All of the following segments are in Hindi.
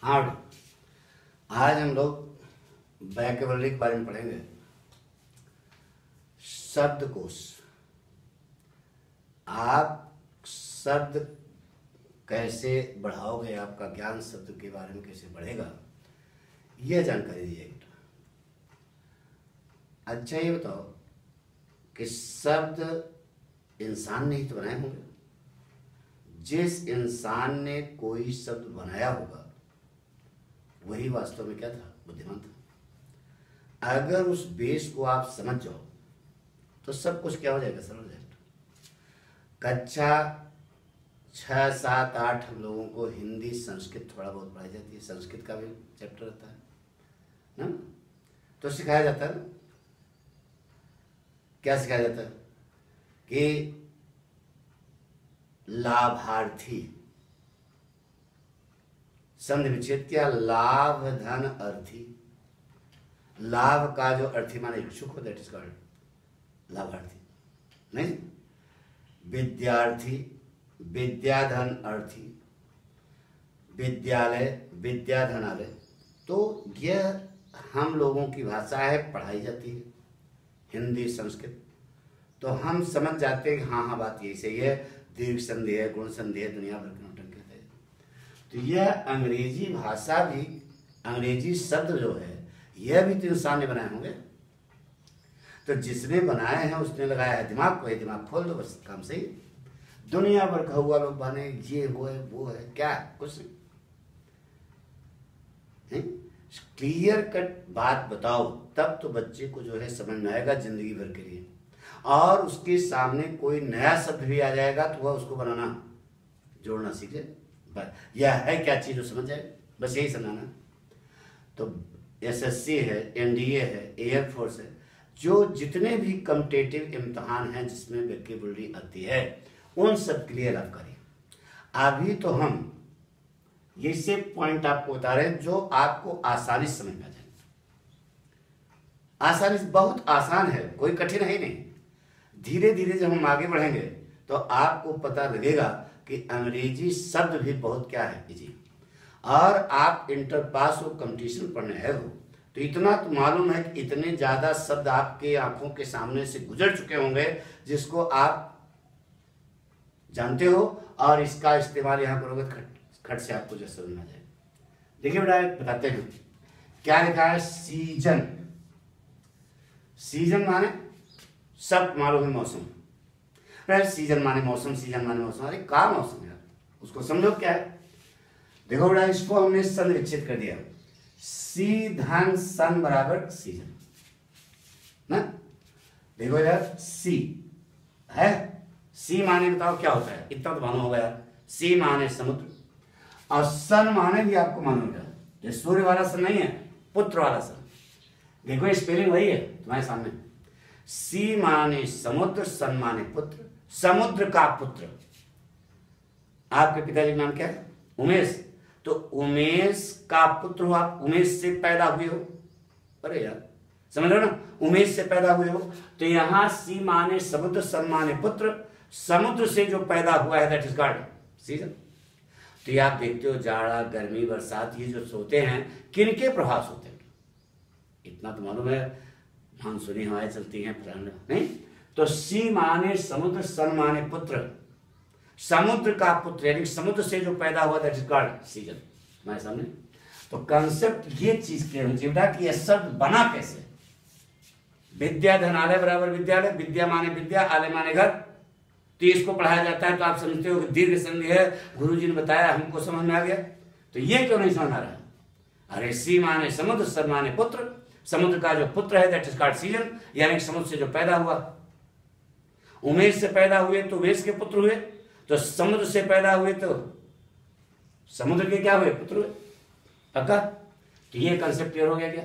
हार्ड। आज हम लोग वोकैबुलरी के बारे में पढ़ेंगे। शब्दकोश। आप शब्द कैसे बढ़ाओगे, आपका ज्ञान शब्द के बारे में कैसे बढ़ेगा, यह जानकारी दीजिएगा। अच्छा ये बताओ कि शब्द इंसान ने ही तो बनाए होंगे। जिस इंसान ने कोई शब्द बनाया होगा वही वास्तव में क्या था, बुद्धिमान था। अगर उस बेस को आप समझ जाओ तो सब कुछ क्या हो जाएगा, सरल हो जाएगा। कक्षा 6, 7, 8 हम लोगों को हिंदी संस्कृत थोड़ा बहुत पढ़ाई जाती है, संस्कृत का भी चैप्टर रहता है ना, तो सिखाया जाता है। क्या सिखाया जाता है कि लाभार्थी, संधि विच्छेद क्या, लाभ धन अर्थी। लाभ का जो अर्थी माने इच्छुक हो, दैट इज कॉल्ड लाभार्थी। नहीं, विद्यार्थी, विद्याधन अर्थी, विद्यालय, विद्याधनालय। तो यह हम लोगों की भाषा है, पढ़ाई जाती है हिंदी संस्कृत, तो हम समझ जाते हैं कि हाँ हाँ बात यही सही है, दीर्घ संधि है, गुण संधि है, दुनिया भर के नौटंकी कहते हैं। तो यह अंग्रेजी भाषा भी, अंग्रेजी शब्द जो है यह भी तो इंसान ने बनाए होंगे। तो जिसने बनाए हैं उसने लगाया है दिमाग को, ये दिमाग खोल दो बस, काम सही। दुनिया भर का हुआ लोग बने, ये वो है वो है, क्या कुछ नहीं। क्लियर कट बात बताओ तब तो बच्चे को जो है समझ में आएगा जिंदगी भर के लिए। और उसके सामने कोई नया शब्द भी आ जाएगा तो वह उसको बनाना, जोड़ना सीख जाए। यह है क्या चीज, वो समझ जाए, बस यही समझाना। तो एसएससी है, एनडीए है, एयरफोर्स है, जो जितने भी कॉम्पिटिटिव इम्तहान हैं जिसमें वोकैबुलरी आती है उन सब के लिए लाभकारी। अभी तो हम ये से पॉइंट आपको बता रहे हैं जो आपको आसानी से समझ में आ जाए। आसानी से, बहुत आसान है, कोई कठिन है ही नहीं। धीरे धीरे जब हम आगे बढ़ेंगे तो आपको पता लगेगा कि अंग्रेजी शब्द भी बहुत क्या है इजी। और आप इंटर पास हो, कंपटीशन पढ़ने आए हो, तो इतना तो मालूम है कि इतने ज्यादा शब्द आपके आंखों के सामने से गुजर चुके होंगे जिसको आप जानते हो, और इसका इस्तेमाल यहाँ करोगे खट से आपको जो समझ में आ जाए। देखिए बेटा बताते हैं क्या लिखा है, सीजन। सीजन माने सब मालूम है, मौसम। सीजन माने मौसम, सीजन माने मौसम। अरे का मौसम यार, उसको समझो क्या है। देखो बेटा इसको हमने सन विच्छेद कर दिया, सी धन सन बराबर सीजन ना। देखो यार सी है, सी माने बताओ क्या होता है, इतना तो मालूम होगा यार। सी माने समुद्र, और सन माने भी आपको मालूम है, ये सूर्य वाला सन नहीं है, पुत्र वाला सन। देखो स्पेलिंग वही है तुम्हारे सामने। सी माने समुद्र, सन माने पुत्र, समुद्र का पुत्र। आपके पिताजी का नाम क्या है, उमेश। तो उमेश का पुत्र हो आप, उमेश से पैदा हुए हो। अरे यार समझ लो ना, उमेश से पैदा हुए हो। तो यहां सी माने समुद्र, सन माने पुत्र, समुद्र से जो पैदा हुआ है दैट इज कॉल्ड सीजन। तो ये आप देखते हो जाड़ा, गर्मी, बरसात, ये जो सोते हैं किनके प्रभाव से होते हैं, इतना तो मालूम है, मानसूनी हवाएं चलती हैं, नहीं। तो सी माने समुद्र, सन माने पुत्र, समुद्र का पुत्र, यानी समुद्र से जो पैदा हुआ दैट इज कॉल्ड सीजन हमारे सामने। तो कंसेप्ट ये चीज क्लियर होनी चाहिए कि यह शब्द बना कैसे। विद्या धनालय बराबर विद्यालय, विद्या माने विद्या, आलय माने घर। तो इसको पढ़ाया जाता है तो आप समझते हो कि दीर्घ संधि है, गुरुजी ने बताया, हमको समझ में आ गया। तो ये क्यों नहीं समझ आ रहा है। अरे सी माने समुद्र, सन माने पुत्र, समुद्र का जो पुत्र है दैट इज कॉल्ड सीजन, यानी समुद्र से जो पैदा हुआ। उमेश से पैदा हुए तो उमेश के पुत्र हुए, तो समुद्र से पैदा हुए तो समुद्र के क्या हुए, पुत्र हुए। पक्का। तो ये कंसेप्ट क्लियर हो गया क्या।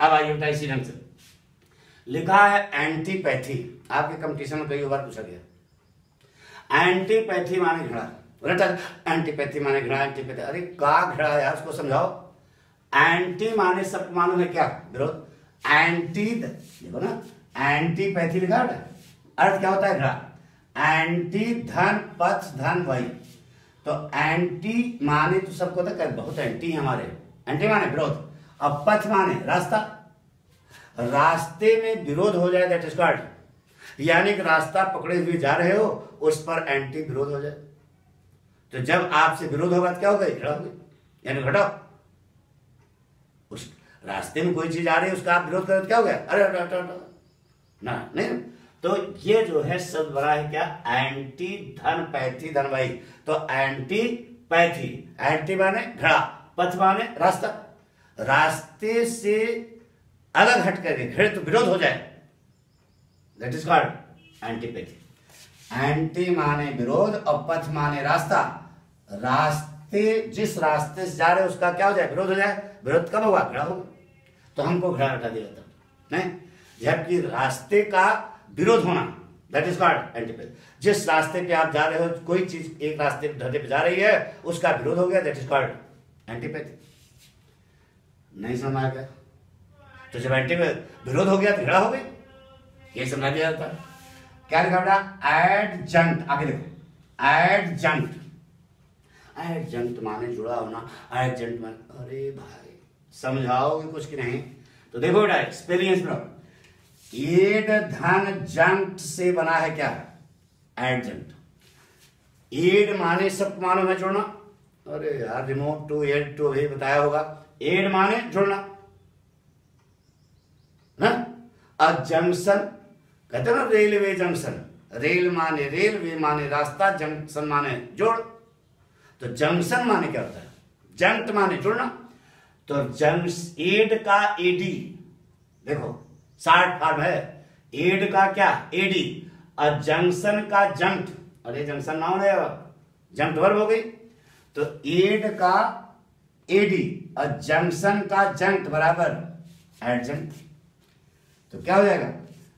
अब आइए बेटा इसी ढंग से लिखा है एंटीपैथी। आपके कंपटीशन में कई बार पूछा गया एंटीपैथी माने घृणा। एंटीपैथी माने घृणा, एंटीपैथी, अरे का घृणा यार, उसको समझाओ। एंटी माने सब मालूम है क्या, विरोध। एंटी देखो ना, एंटीपैथी लिखा है, अर्थ क्या होता है घृणा। एंटी धन पथ धन वही, तो एंटी माने तो सबको तक बहुत एंटी है हमारे, एंटी माने विरोध। अब पथ माने रास्ता, रास्ते में विरोध हो जाए दैट इज कॉल्ड, यानी कि रास्ता पकड़े हुए जा रहे हो उस पर एंटी विरोध हो जाए, तो जब आपसे विरोध होगा तो क्या होगा, झगड़ा होगा, यानी घटाओ। उस रास्ते में कोई चीज आ रही है उसका आप विरोध करो तो क्या हो गया, अरे हटो हटो ना, नहीं। तो ये जो है शब्द बना है क्या, एंटी धन पैथी धन भाई। तो एंटी पैथी, एंटी माने घड़ा, पथ माने रास्ता, रास्ते से अलग हट करके घड़े तो विरोध हो जाए that is called antipathy. Anti माने विरोध और पथ माने रास्ता, रास्ते जिस रास्ते से जा रहे उसका क्या हो जाए, विरोध हो जाए। विरोध कब होगा, घड़ा होगा, तो हमको घड़ा हटा दिया जाता नहीं, जबकि रास्ते का विरोध होना दैट इज कॉल्ड एंटीपैथी। जिस रास्ते पे आप जा रहे हो, कोई चीज एक रास्ते पे जा रही है उसका विरोध हो गया दैट इज कॉल्ड एंटीपैथी। नहीं समझ आ गया, तो जब एंटीपैथी विरोध हो गया तो झगड़ा हो गई, ये समझा दिया जाता है। क्या लिखा बेटा, एडजंक्ट, आगे देखो एडजंक्ट, एडजंक्ट माने जुड़ा होना, एडजंक्ट माने, अरे भाई समझाओगे कुछ कि नहीं, तो देखो बेटा स्पेलिंग में एड धन जंक्ट से बना है क्या, एडजंक्ट। एड माने सब मानो में जुड़ना, अरे यार रिमोट टू एड टू अभी बताया होगा, एड माने जुड़ना ना। अब जंक्शन कहते हैं ना, रेलवे जंक्शन, रेल माने रेल, वे माने रास्ता, जंक्शन माने जोड़। तो जंक्शन माने क्या होता है, जंक्ट माने जुड़ना। तो एड का एडी, देखो शार्ट फॉर्म है, एड का क्या एडी, और जंक्शन का जंक्ट, अरे जंक्शन नाउन है, जंक्ट वर्ब हो गई। तो एड का एडी और जंक्शन का जंक्ट बराबर एडजंक्ट। तो क्या हो जाएगा,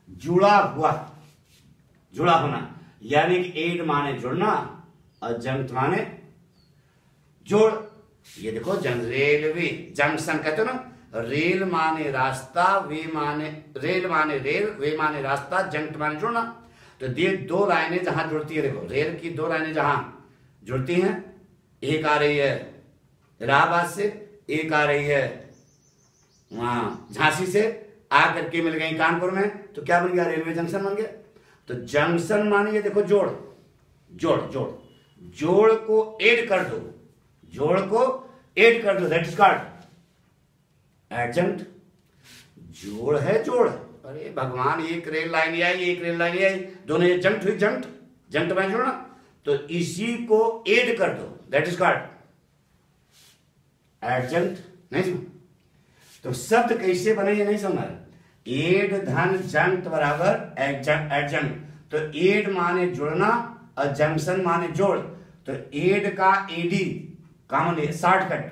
जुड़ा हुआ, जुड़ा होना, यानी कि एड माने जुड़ना और जंक्ट माने जोड़। ये देखो रेलवे जंक्शन कहते हो ना, रेल माने रास्ता, वे माने रेल माने रेल, वे माने रास्ता, जंक्ट माने जुड़ना। तो ये दो लाइनें जहां जुड़ती है, देखो रेल की दो लाइनें जहां जुड़ती हैं, एक आ रही है इलाहाबाद से, एक आ रही है वहां झांसी से, आकर के मिल गई कानपुर में, तो क्या बन गया, रेलवे जंक्शन बन गया। तो जंक्शन माने ये देखो जोड़, जोड़ जोड़, जोड़ को ऐड कर दो, जोड़ को ऐड कर दो दैट इज कॉल्ड एडजंक्ट। जोड़ है जोड़, अरे भगवान एक रेल लाइन आई, एक रेल लाइन आई, दोनों ये जंक्ट हुई, जंक्ट जंक्ट में जोड़ना, तो इसी को ऐड कर दो दैट इज कॉल्ड एडजंक्ट। नहीं समझ, तो शब्द कैसे बने ये नहीं समझ, एड धन जंक्ट बराबर एडजंक्ट। तो एड माने जुड़ना और जंक्शन माने जोड़, तो एड का एडी कॉमन शॉर्टकट,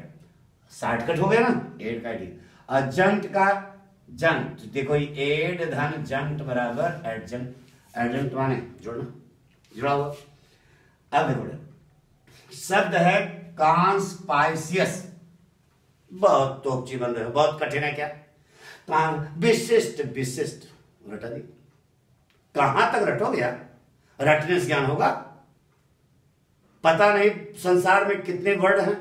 शॉर्टकट हो गया ना, एड का एडी, और जंक्ट का जंक्ट, देखो एड धन जंक्ट बराबर एडजंक्ट, एडजंक्ट माने जोड़ना, जुड़ा हुआ। अब देखो शब्द है कॉन्स्पाइशियस, बहुत तोपची बन रहे हो, बहुत कठिन है क्या, विशिष्ट, विशिष्ट रटा दी, कहां तक रटोगे यार, रटने से ज्ञान होगा, पता नहीं संसार में कितने वर्ड हैं,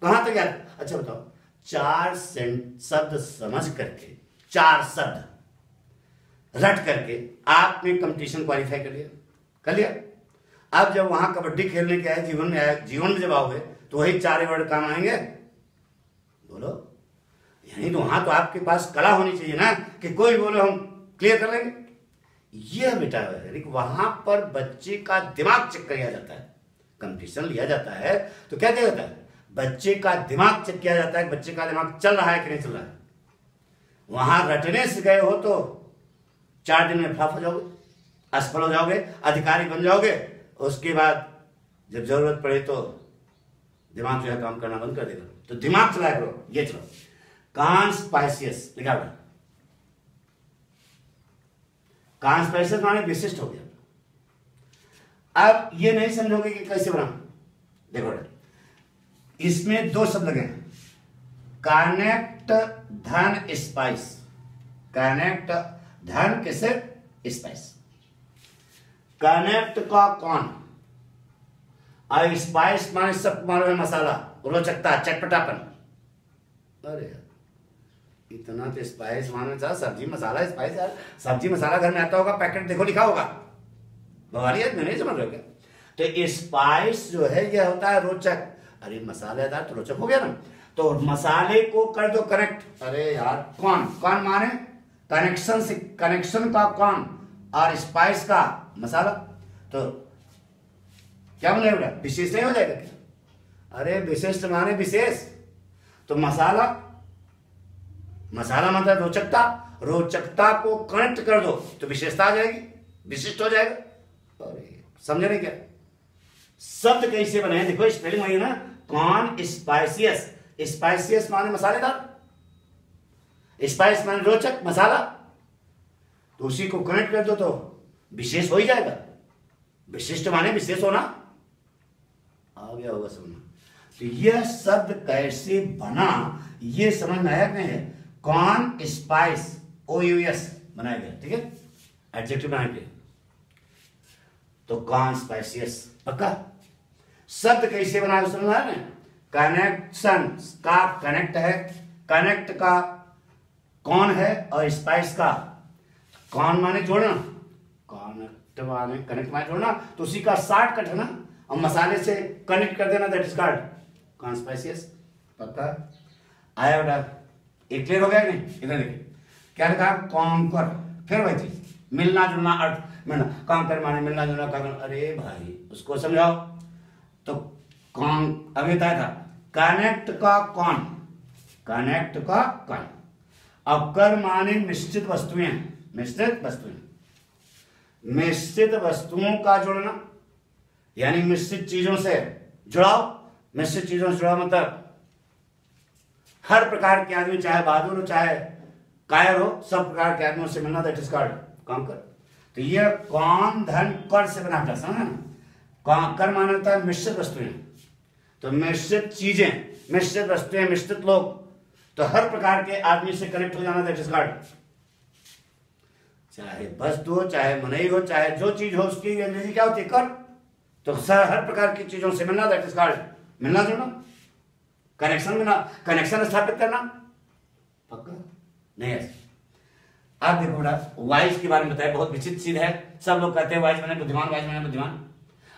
कहां तक यार। अच्छा बताओ, चार शब्द समझ करके, चार शब्द रट करके आपने कंपटीशन क्वालिफाई कर लिया, कर लिया। अब जब वहां कबड्डी खेलने के आए, जीवन में आए, जीवन में जब आओगे तो वही चार वर्ड काम आएंगे, बोलो, यानी तो वहां तो आपके पास कला होनी चाहिए ना, कि कोई बोलो हम क्लियर कर लेंगे। यह बेटा है, वहां पर बच्चे का दिमाग चेक किया जाता है, कंपटीशन लिया जाता है तो क्या किया जाता है, बच्चे का दिमाग चेक किया जाता है, बच्चे का दिमाग चल रहा है कि नहीं चल रहा है। वहां रटने से गए हो तो 4 दिन में फ्लॉप हो जाओगे, असफल हो जाओगे, अधिकारी बन जाओगे, उसके बाद जब जरूरत पड़े तो दिमाग जो है काम करना बंद कर देगा। तो दिमाग चलाया करो, ये चलो कॉन्स्पाइशियस लिखा हुआ, कॉन्स्पाइशियस माने विशिष्ट हो गया। अब ये नहीं समझोगे कि कैसे बना, देखो इसमें दो शब्द लगे हैं, कनेक्ट धन स्पाइस, कनेक्ट धन किसे स्पाइस, कनेक्ट का कौन और स्पाइस माने सब मानो है मसाला, रोचकता, चटपटापन। अरे यार इतना तो स्पाइस माने था, सब्जी मसाला स्पाइस यार, सब्जी मसाला घर में आता होगा, पैकेट देखो लिखा होगा, बवाली है, नहीं समझ रहे हो क्या? तो स्पाइस जो है यह होता है रोचक। अरे मसालेदार तो रोचक हो गया ना, तो मसाले को कर दो कनेक्ट। अरे यार कौन, कौन माने कनेक्शन से, कनेक्शन का कौन, और स्पाइस का मसाला, तो क्या बनेगा? विशेष नहीं हो जाएगा क्या? अरे विशिष्ट माने विशेष, तो मसाला, मसाला मतलब रोचकता, रोचकता को कनेक्ट कर दो तो विशेषता आ जाएगी, विशिष्ट हो जाएगा। अरे समझ रहे क्या? शब्द कैसे बने देखो, स्पेलिंग वही है ना, कॉर्न स्पाइसियस। स्पाइसियस माने मसालेदार, स्पाइस माने रोचक, मसाला, तो उसी को कनेक्ट कर दो तो विशेष हो ही जाएगा। विशिष्ट माने विशेष होना, आ गया होगा समझना। तो यह शब्द कैसे बना ये समझ में आया नहीं है? कॉर्न स्पाइस, OUS बनाया गया, ठीक है, एडजेक्टिव बनाया गया, तो कॉर्न स्पाइसियस पक्का। शब्द कैसे बना समझ में आया ना? कनेक्शन का कनेक्ट है, कनेक्ट का कौन है, और स्पाइस का कौन माने जोड़ना, कनेक्ट माने, कनेक्ट माने जोड़ना, तो उसी का शॉर्टकट है ना, और मसाले से कनेक्ट कर देना, दैट इज कॉल्ड कॉर्न स्पाइसियस। पक्का आया बेटा? एक क्लियर हो गया नहीं? इधर देखिए क्या लिखा, कॉन्कर, फिर वही चीज, मिलना जुलना, अर्थ मिलना, कॉन्कर माने मिलना जुलना, कॉन्कर। अरे भाई उसको समझाओ, तो कौन अभी बताया था, कनेक्ट का कौन, कनेक्ट का कौन, अब कर माने मिश्रित वस्तुएं, मिश्रित वस्तुएं, मिश्रित वस्तुओं का जुड़ना, यानी मिश्रित चीजों से जुड़ाव, मिश्रित चीजों से जुड़ाव मतलब हर प्रकार के आदमी, चाहे बहादुर हो चाहे कायर हो, सब प्रकार के आदमियों से मिलना, दैट इज कॉल्ड कॉन्कर। तो ये कौन धन कर से बना था, समझ ना? कॉन्कर माना होता है मिश्रित वस्तुएं, तो मिश्रित चीजें, मिश्रित वस्तुएं, मिश्रित लोग, तो हर प्रकार के आदमी से कनेक्ट हो जाना, दैट इज कॉल्ड, चाहे वस्तु हो, चाहे मनई हो, चाहे जो चीज हो, उसकी अंग्रेजी क्या होती है? कर। तो हर प्रकार की चीजों से मिलना, दैट इज कॉल्ड मिलना जुलना, कनेक्शन मिलना, कनेक्शन स्थापित करना। पक्का नहीं है? आप देखो बेटा, वाइज के बारे में बताया, बहुत विचित्र चीज है, सब लोग कहते हैं वाइज माने बुद्धिमान, वाइज माने बुद्धिमान।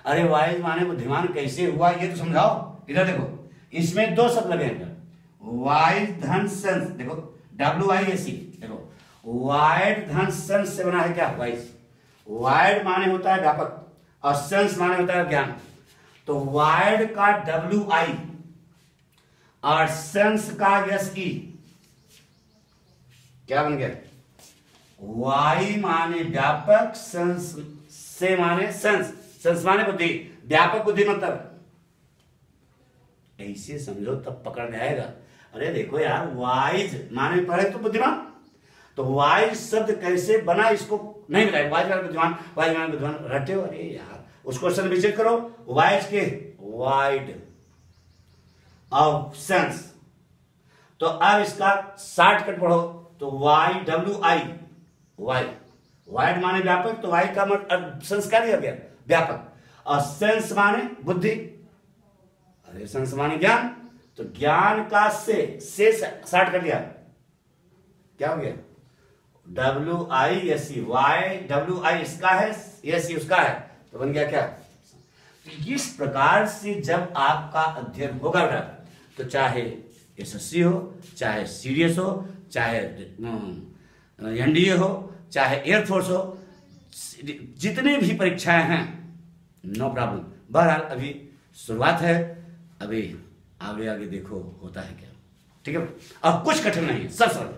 अरे वाइज माने बुद्धिमान कैसे हुआ ये तो समझाओ। इधर देखो, इसमें दो शब्द लगे हैं, वाइज धन सेंस, देखो WISE, देखो वाइड धन सेंस से बना है क्या? वाइज। वाइड माने होता है व्यापक, और सेंस माने होता है ज्ञान, तो वाइड का WI और सेंस का SE क्या बन गया? वाई माने व्यापक, सेंस से माने सेंस, सेंस माने बुद्धि, व्यापक बुद्धि मतलब, ऐसे समझो तब पकड़ में आएगा। अरे देखो यार, वाइज माने पढ़े तो बुद्धिमान, तो वाइज शब्द कैसे बना इसको नहीं बताया, वाइज माने बुद्धिमान, वाइज माने बुद्धिमान रटे हो। अरे यार उसको क्वेश्चन विजिट करो, वाइज के वाइड ऑफ सेंस, तो अब इसका शॉर्टकट पढ़ो, तो YWI, वाई, वाइड माने व्यापक, तो वाई का मतलब सेंस क्या दिया गया? व्यापक, और सेंस माने बुद्धि, अरे सेंस माने ज्ञान, तो ज्ञान का से शॉर्ट कर दिया, क्या हो गया? WISE, YWI इसका है, SE उसका है, तो बन गया क्या? तो इस प्रकार से जब आपका अध्ययन होगा तो चाहे SSC हो, चाहे CDS हो, चाहे NDA हो, चाहे एयरफोर्स हो, जितने भी परीक्षाएं हैं, नो प्रॉब्लम। बहरहाल अभी शुरुआत है, अभी आगे आगे देखो होता है क्या, ठीक है? अब कुछ कठिन नहीं है, सब सरल।